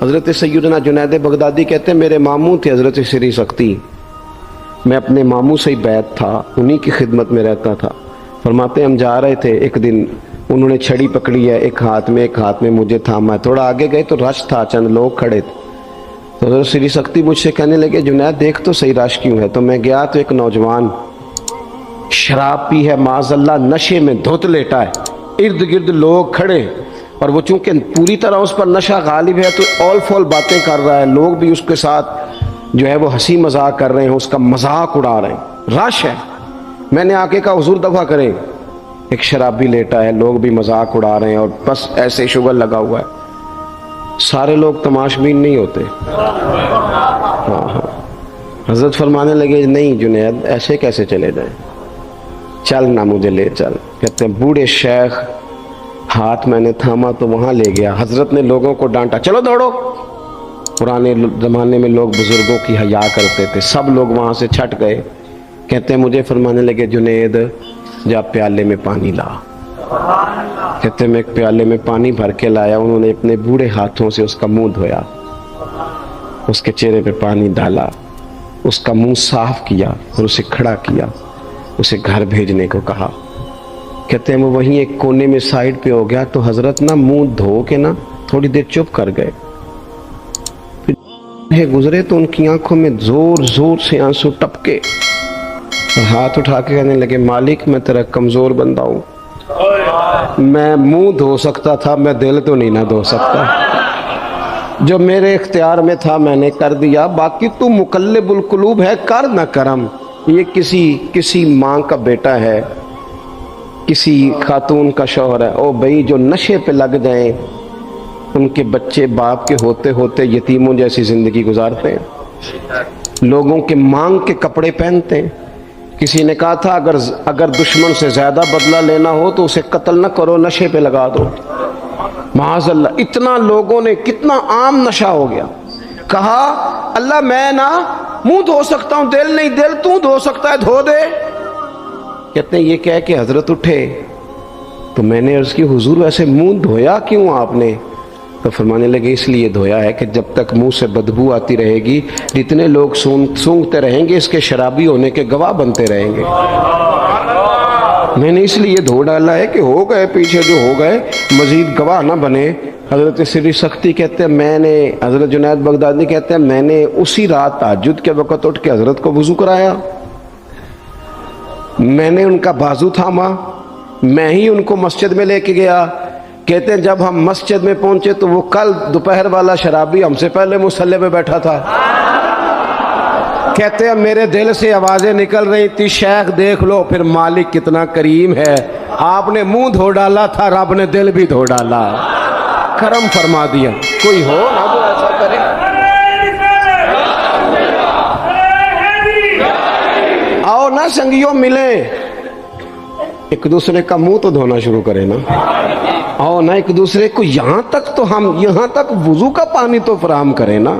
حضرت سیدنا جنید بغدادی کہتے ہیں میرے ماموں تھے حضرت سری سختی، میں اپنے ماموں سے ہی بیعت تھا، انہی کی خدمت میں رہتا تھا۔ فرماتے ہیں ہم جا رہے تھے، ایک دن انہوں نے چھڑی پکڑی ہے، ایک ہاتھ میں مجھے تھاما ہے، تھوڑا آگے گئے تو رش تھا، چند لوگ کھڑے تھے، تو حضرت سری سختی مجھ سے کہنے لگے جنید دیکھ تو صحیح رش کیوں ہے۔ تو میں گیا تو ایک نوجوان شراب پی ہے، معاذ اللہ نشے میں دھت لیٹا ہے، ارد گرد لوگ کھڑے، اور وہ چونکہ پوری طرح اس پر نشہ غالب ہے تو اول فول باتیں کر رہا ہے، لوگ بھی اس کے ساتھ جو ہے وہ ہنسی مذاق کر رہے ہیں، اس کا مذاق اڑا رہے ہیں، رش ہے۔ میں نے آ کے کہا حضور دفع کریں، ایک شرابی لیٹا ہے، لوگ بھی مذاق اڑا رہے ہیں اور بس ایسے شوگر لگا ہوا ہے۔ سارے لوگ تماشبین نہیں ہوتے۔ ہاں حضرت فرمانے لگے نہیں جنید ایسے کیسے چلے جائیں، چل نہ مجھے لے چل۔ کہتے ہیں بوڑھے شیخ ہاتھ میں نے تھاما تو وہاں لے گیا، حضرت نے لوگوں کو ڈانٹا چلو دوڑو۔ پرانے زمانے میں لوگ بزرگوں کی حیا کرتے تھے، سب لوگ وہاں سے چھٹ گئے۔ کہتے ہیں مجھے فرمانے لگے جنید جا پیالے میں پانی لا۔ کہتے ہیں میں ایک پیالے میں پانی بھر کے لایا، انہوں نے اپنے بوڑھے ہاتھوں سے اس کا منہ دھویا، اس کے چہرے پہ پانی ڈالا، اس کا منہ صاف کیا اور اسے کھڑا کیا، اسے گھر بھیجنے کو کہا۔ کہتے ہیں وہ وہیں ایک کونے میں سائیڈ پہ ہو گیا تو حضرت نا منہ دھو کے نا تھوڑی دیر چپ کر گئے، پھر گزرے تو ان کی آنکھوں میں زور زور سے آنسو ٹپکے اور ہاتھ اٹھا کے کہنے لگے مالک میں تیرا کمزور بندہ ہوں، میں منہ دھو سکتا تھا، میں دل تو نہیں نہ دھو سکتا، جو میرے اختیار میں تھا میں نے کر دیا، باقی تو مقلب القلوب ہے، کر نہ کرم۔ یہ کسی ماں کا بیٹا ہے، کسی خاتون کا شوہر ہے، او بھائی جو نشے پہ لگ جائیں ان کے بچے باپ کے ہوتے ہوتے یتیموں جیسی زندگی گزارتے ہیں، لوگوں کے مانگ کے کپڑے پہنتے ہیں۔ کسی نے کہا تھا اگر دشمن سے زیادہ بدلہ لینا ہو تو اسے قتل نہ کرو، نشے پہ لگا دو۔ معاذ اللہ اتنا لوگوں نے کتنا عام نشہ ہو گیا۔ کہا اللہ میں نا منہ دھو سکتا ہوں، دل نہیں، دل تو دھو سکتا ہے، دھو دے۔ کہتے ہیں یہ کہہ کے حضرت اٹھے تو میں نے عرض کی حضور ویسے منہ دھویا کیوں آپ نے؟ تو فرمانے لگے اس لیے دھویا ہے کہ جب تک منہ سے بدبو آتی رہے گی جتنے لوگ سونگتے رہیں گے اس کے شرابی ہونے کے گواہ بنتے رہیں گے، میں نے اس لیے دھو ڈالا ہے کہ ہو گئے پیچھے جو ہو گئے مزید گواہ نہ بنے۔ حضرت سری سختی کہتے ہیں حضرت جنید بغدادی کہتے ہیں میں نے اسی رات تہجد کے وقت اٹھ کے حضرت کو وضو کرایا، میں نے ان کا بازو تھاما، میں ہی ان کو مسجد میں لے کے گیا۔ کہتے ہیں جب ہم مسجد میں پہنچے تو وہ کل دوپہر والا شرابی ہم سے پہلے مصلی پہ بیٹھا تھا۔ کہتے ہیں میرے دل سے آوازیں نکل رہی تھی شیخ دیکھ لو پھر مالک کتنا کریم ہے، آپ نے منہ دھو ڈالا تھا، رب نے دل بھی دھو ڈالا، کرم فرما دیا۔ کوئی ہو نہ جو ایسا کرے، آؤ نہ سنگیوں ملیں، ایک دوسرے کا منہ تو دھونا شروع کرے نا، آؤ نہ ایک دوسرے کو یہاں تک وضو کا پانی تو فراہم کرے نا،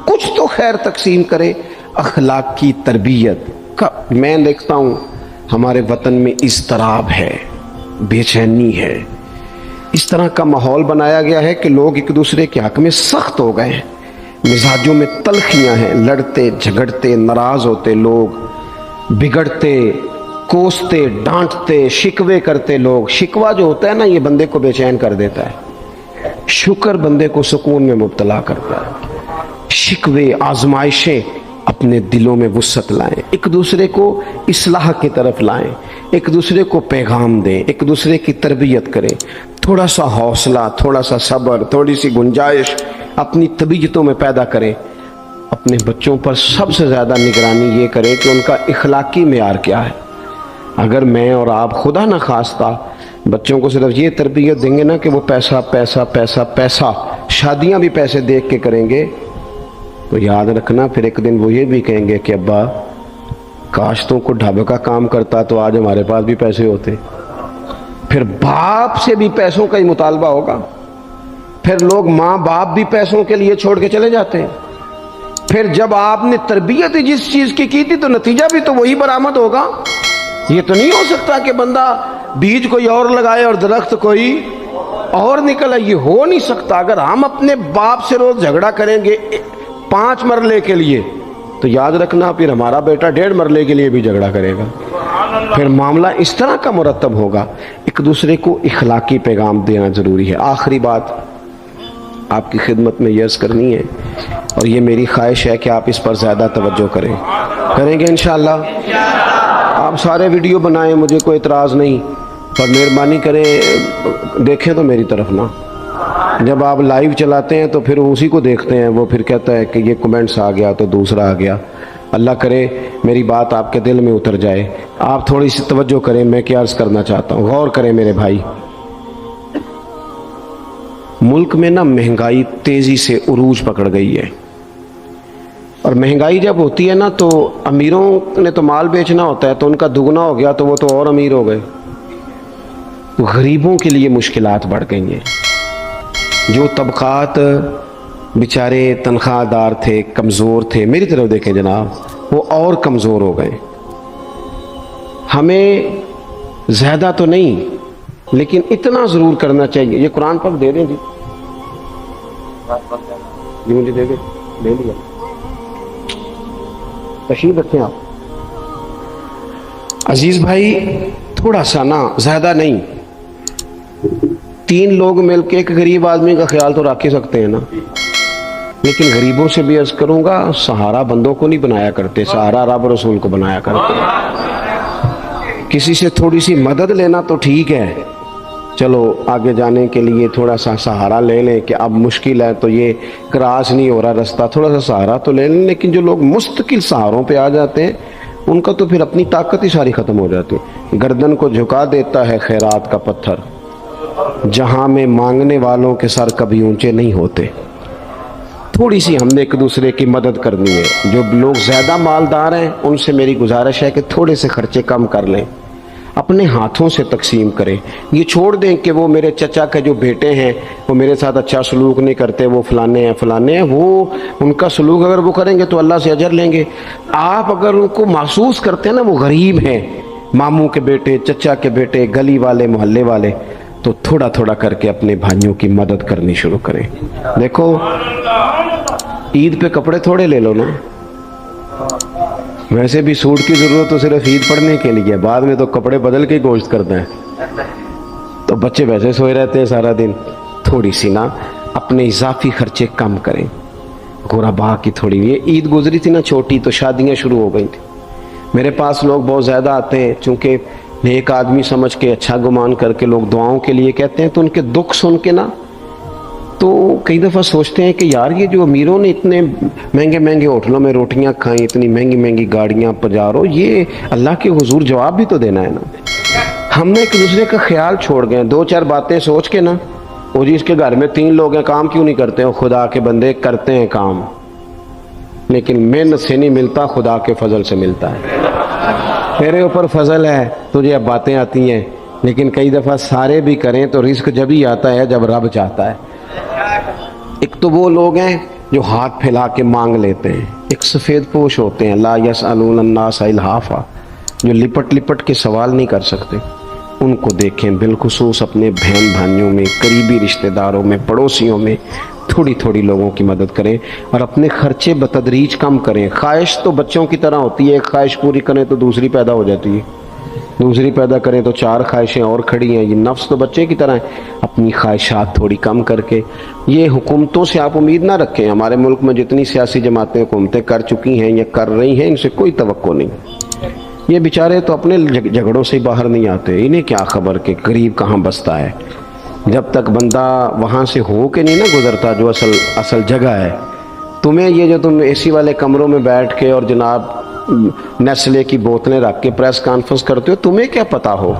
کچھ تو خیر تقسیم کرے۔ اخلاق کی تربیت کا میں دیکھتا ہوں ہمارے وطن میں اضطراب ہے، بے چینی ہے، اس طرح کا ماحول بنایا گیا ہے کہ لوگ ایک دوسرے کے حق میں سخت ہو گئے ہیں، مزاجوں میں تلخیاں ہیں، لڑتے جھگڑتے ناراض ہوتے لوگ، بگڑتے کوستے ڈانٹتے شکوے کرتے لوگ۔ شکوہ جو ہوتا ہے نا یہ بندے کو بے چین کر دیتا ہے، شکر بندے کو سکون میں مبتلا کرتا ہے۔ شکوے آزمائشیں اپنے دلوں میں وسعت لائیں، ایک دوسرے کو اصلاح کی طرف لائیں، ایک دوسرے کو پیغام دیں، ایک دوسرے کی تربیت کریں، تھوڑا سا حوصلہ، تھوڑا سا صبر، تھوڑی سی گنجائش اپنی طبیعتوں میں پیدا کریں۔ اپنے بچوں پر سب سے زیادہ نگرانی یہ کریں کہ ان کا اخلاقی معیار کیا ہے۔ اگر میں اور آپ خدا نہ خواستہ بچوں کو صرف یہ تربیت دیں گے نا کہ وہ پیسہ پیسہ پیسہ پیسہ، شادیاں بھی پیسے دیکھ کے کریں گے، تو یاد رکھنا پھر ایک دن وہ یہ بھی کہیں گے کہ ابا کاش تو کو ڈھابے کا کام کرتا تو آج ہمارے پاس بھی پیسے ہوتے۔ پھر باپ سے بھی پیسوں کا ہی مطالبہ ہوگا، پھر لوگ ماں باپ بھی پیسوں کے لیے چھوڑ کے چلے جاتے ہیں۔ پھر جب آپ نے تربیت جس چیز کی تھی تو نتیجہ بھی تو وہی برآمد ہوگا۔ یہ تو نہیں ہو سکتا کہ بندہ بیج کوئی اور لگائے اور درخت کوئی اور نکل آئے. یہ ہو نہیں سکتا. اگر ہم اپنے باپ سے روز جھگڑا کریں گے 5 مرلے کے لیے تو یاد رکھنا پھر ہمارا بیٹا 1.5 مرلے کے لیے بھی جھگڑا کرے گا. پھر معاملہ اس طرح کا مرتب ہوگا. ایک دوسرے کو اخلاقی پیغام دینا ضروری ہے. آخری بات آپ کی خدمت میں یہ عرض کرنی ہے اور یہ میری خواہش ہے کہ آپ اس پر زیادہ توجہ کریں گے انشاءاللہ. آپ سارے ویڈیو بنائیں, مجھے کوئی اعتراض نہیں, پر مہربانی کریں دیکھیں تو میری طرف نا. جب آپ لائیو چلاتے ہیں تو پھر اسی کو دیکھتے ہیں, وہ پھر کہتا ہے کہ یہ کمنٹس آ گیا تو دوسرا آ گیا. اللہ کرے میری بات آپ کے دل میں اتر جائے. آپ تھوڑی سی توجہ کریں, میں کیا عرض کرنا چاہتا ہوں, غور کریں میرے بھائی. ملک میں نا مہنگائی تیزی سے عروج پکڑ گئی ہے, اور مہنگائی جب ہوتی ہے نا تو امیروں نے تو مال بیچنا ہوتا ہے تو ان کا دگنا ہو گیا تو وہ تو اور امیر ہو گئے. غریبوں کے لیے مشکلات بڑھ گئی ہیں. جو طبقات بیچارے تنخواہ دار تھے, کمزور تھے, میری طرف دیکھیں جناب, وہ اور کمزور ہو گئے. ہمیں زیادہ تو نہیں لیکن اتنا ضرور کرنا چاہیے. یہ قرآن پاک دے دیں جی, مجھے دے دیں, لے لیا, تشریف رکھیں آپ. عزیز بھائی تھوڑا سا نا, زیادہ نہیں, 3 لوگ مل کے ایک غریب آدمی کا خیال تو رکھ ہی سکتے ہیں نا. لیکن غریبوں سے بھی عرض کروں گا, سہارا بندوں کو نہیں بنایا کرتے, سہارا رب رسول کو بنایا کرتے. کسی سے تھوڑی سی مدد لینا تو ٹھیک ہے, چلو آگے جانے کے لیے تھوڑا سا سہارا لے لیں کہ اب مشکل ہے تو یہ کراس نہیں ہو رہا رستہ, تھوڑا سا سہارا تو لے لیں. لیکن جو لوگ مستقل سہاروں پہ آ جاتے ہیں ان کا تو پھر اپنی طاقت ہی ساری ختم ہو جاتی ہے. گردن کو جھکا دیتا ہے خیرات کا پتھر, جہاں میں مانگنے والوں کے سر کبھی اونچے نہیں ہوتے. تھوڑی سی ہم نے ایک دوسرے کی مدد کرنی ہے. جو لوگ زیادہ مالدار ہیں ان سے میری گزارش ہے کہ تھوڑے سے خرچے کم کر لیں, اپنے ہاتھوں سے تقسیم کریں. یہ چھوڑ دیں کہ وہ میرے چچا کے جو بیٹے ہیں وہ میرے ساتھ اچھا سلوک نہیں کرتے, وہ فلانے ہیں, وہ ان کا سلوک اگر وہ کریں گے تو اللہ سے اجر لیں گے. آپ اگر ان کو محسوس کرتے ہیں نا وہ غریب ہیں, ماموں کے بیٹے, چچا کے بیٹے, گلی والے, محلے والے, تو تھوڑا تھوڑا کر کے اپنے بھائیوں کی مدد کرنی شروع کریں. دیکھو عید پہ کپڑے تھوڑے لے لو نا, ویسے بھی سوٹ کی ضرورت تو صرف عید پڑھنے کے لیے, بعد میں تو کپڑے بدل کے گوشت کرتے ہیں, تو بچے ویسے سوئے رہتے ہیں سارا دن. تھوڑی سی نا اپنے اضافی خرچے کم کریں. غربا کی تھوڑی, یہ عید گزری تھی نا چھوٹی تو شادیاں شروع ہو گئی تھی. میرے پاس لوگ بہت زیادہ آتے ہیں, چونکہ نیک آدمی سمجھ کے اچھا گمان کر کے لوگ دعاؤں کے لیے کہتے ہیں, تو ان کے دکھ سن کے نا تو کئی دفعہ سوچتے ہیں کہ یار یہ جو امیروں نے اتنے مہنگے مہنگے ہوٹلوں میں روٹیاں کھائیں, اتنی مہنگی مہنگی گاڑیاں پجارو, یہ اللہ کے حضور جواب بھی تو دینا ہے نا. ہم نے ایک دوسرے کا خیال چھوڑ گئے, 2-4 باتیں سوچ کے نا, وہ جی اس کے گھر میں 3 لوگ ہیں, کام کیوں نہیں کرتے ہیں؟ خدا کے بندے کرتے ہیں کام, لیکن محنت سے نہیں ملتا, خدا کے فضل سے ملتا ہے. تیرے اوپر فضل ہے, تجھے اب باتیں آتی ہیں, لیکن کئی دفعہ سارے بھی کریں تو رزق جب ہی آتا ہے جب رب چاہتا ہے. ایک تو وہ لوگ ہیں جو ہاتھ پھیلا کے مانگ لیتے ہیں, ایک سفید پوش ہوتے ہیں, لا یسألون الناس الحافا, جو لپٹ لپٹ کے سوال نہیں کر سکتے. ان کو دیکھیں, بالخصوص اپنے بہن بھائیوں میں, قریبی رشتہ داروں میں, پڑوسیوں میں تھوڑی تھوڑی لوگوں کی مدد کریں, اور اپنے خرچے بتدریج کم کریں. خواہش تو بچوں کی طرح ہوتی ہے, ایک خواہش پوری کریں تو دوسری پیدا ہو جاتی ہے, دوسری پیدا کریں تو 4 خواہشیں اور کھڑی ہیں. یہ نفس تو بچے کی طرح ہے. اپنی خواہشات تھوڑی کم کر کے, یہ حکومتوں سے آپ امید نہ رکھیں. ہمارے ملک میں جتنی سیاسی جماعتیں حکومتیں کر چکی ہیں یا کر رہی ہیں, ان سے کوئی توقع نہیں. یہ بیچارے تو اپنے جھگڑوں سے ہی باہر نہیں آتے, انہیں کیا خبر کہ غریب کہاں بستا ہے. جب تک بندہ وہاں سے ہو کے نہیں نہ گزرتا جو اصل جگہ ہے. تمہیں یہ جو تم اے سی والے کمروں میں بیٹھ کے اور جناب نیسلے کی بوتلیں رکھ کے پریس کانفرنس کرتے ہو, تمہیں کیا پتا ہو,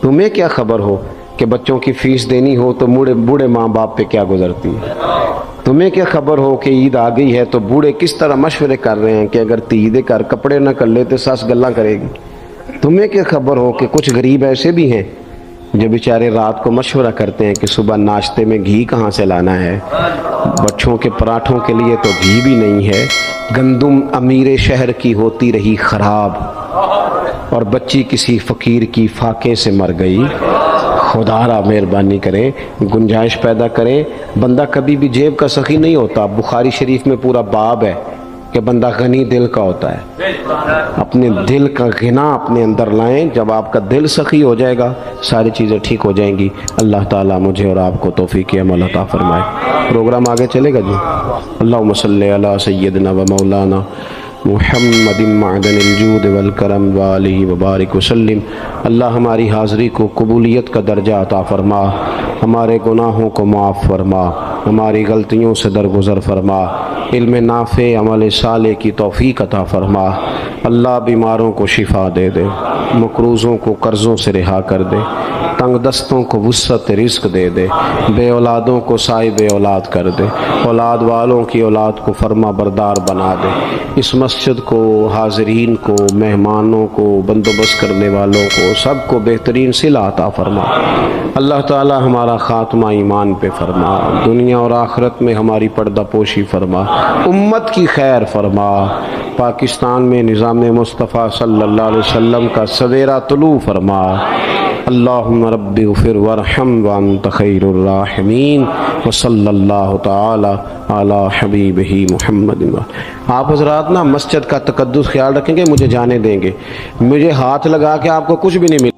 تمہیں کیا خبر ہو کہ بچوں کی فیس دینی ہو تو بوڑھے ماں باپ پہ کیا گزرتی ہے. تمہیں کیا خبر ہو کہ عید آ گئی ہے تو بوڑھے کس طرح مشورے کر رہے ہیں کہ اگر عید کر کپڑے نہ کر لیتے ساس گلاں کرے گی. تمہیں کیا خبر ہو کہ کچھ غریب ایسے بھی ہیں جو بیچارے رات کو مشورہ کرتے ہیں کہ صبح ناشتے میں گھی کہاں سے لانا ہے, بچوں کے پراٹھوں کے لیے تو گھی بھی نہیں ہے, گندم امیر شہر کی ہوتی رہی خراب. اور بچی کسی فقیر کی فاقے سے مر گئی، خدا را مہربانی کریں، گنجائش پیدا کریں۔ بندہ کبھی بھی جیب کا سخی نہیں ہوتا، بخاری شریف میں پورا باب ہے کہ بندہ غنی دل کا ہوتا ہے۔ اپنے دل کا غنا اپنے اندر لائیں، جب آپ کا دل سخی ہو جائے گا ساری چیزیں ٹھیک ہو جائیں گی۔ اللہ تعالیٰ مجھے اور آپ کو توفیق عمل عطا فرمائے۔ پروگرام آگے چلے گا جی۔ اللہم صلی علی سیدنا و مولانا محمد معدن الجود والکرم وآلہ وبارک وسلم۔ اللہ ہماری حاضری کو قبولیت کا درجہ عطا فرما، ہمارے گناہوں کو معاف فرما، ہماری غلطیوں سے درگزر فرما، علم نافع عمل صالح کی توفیق عطا فرما۔ اللہ بیماروں کو شفا دے دے، مقروضوں کو قرضوں سے رہا کر دے، تنگ دستوں کو وسعت رزق دے دے، بے اولادوں کو صاحب اولاد کر دے، اولاد والوں کی اولاد کو فرما بردار بنا دے۔ اس مسجد کو، حاضرین کو، مہمانوں کو، بندوبست کرنے والوں کو، سب کو بہترین صلہ عطا فرما۔ اللہ تعالی ہمارا خاتمہ ایمان پہ فرما، دنیا اور آخرت میں ہماری پردہ پوشی فرما، امت کی خیر فرما۔ پاکستان میں نظام مصطفیٰ صلی اللہ علیہ وسلم کا سویرا طلوع فرما۔ اللہم رب اغفر وارحم وانت خیر الراحمین وصلی اللہ تعالی علی حبیبہ محمد۔ آپ حضرات نا مسجد کا تقدس خیال رکھیں گے، مجھے جانے دیں گے، مجھے ہاتھ لگا کے آپ کو کچھ بھی نہیں ملے۔